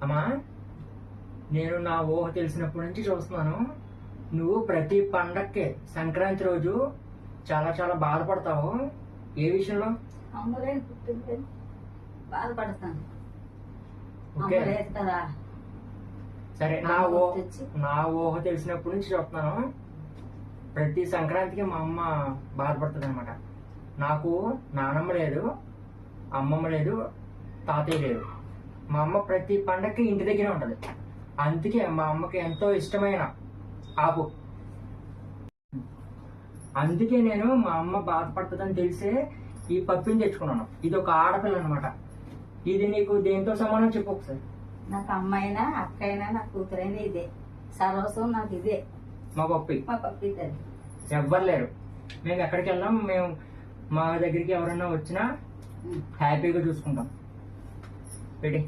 అమ్మా, నేను నా ఊహ తెలిసినప్పటి నుంచి చూస్తున్నాను. నువ్వు ప్రతి పండక్కి సంక్రాంతి రోజు చాలా చాలా బాధపడతావు. ఏ విషయంలో? అమ్మలేదు పుట్టింది బాధపడతాను. ఓకే, అమ్మలేదు కదా. సరే. నా ఊహ తెలిసినప్పటి నుంచి చూస్తున్నాను. ప్రతి సంక్రాంతికి మా అమ్మ బాధపడుతుంది అనమాట. నాకు నానమ్మ లేదు, అమ్మమ్మ లేదు, తాతయ్య లేదు. మా అమ్మ ప్రతి పండక్కి ఇంటి దగ్గరే ఉంటది. అందుకే మా అమ్మకి ఎంతో ఇష్టమైన ఆపు. అందుకే నేను మా అమ్మ బాధపడుతుందని తెలిసే ఈ పప్పిని తెచ్చుకున్నాను. ఇది ఒక ఆడపిల్ల అనమాట. ఇది నీకు దేంతో సమానం చెప్పు ఒకసారి. నాకు అమ్మైనా అక్కైనా నా కూతురైనా ఇదే సర్వస్వం. నాకు ఇదే మా పప్పి. మా పప్పి తల్లి. ఎవ్వరు లేరు. మేము ఎక్కడికి వెళ్ళాం, మేము మా దగ్గరికి ఎవరైనా వచ్చినా హ్యాపీగా చూసుకుంటాం. పెట్టి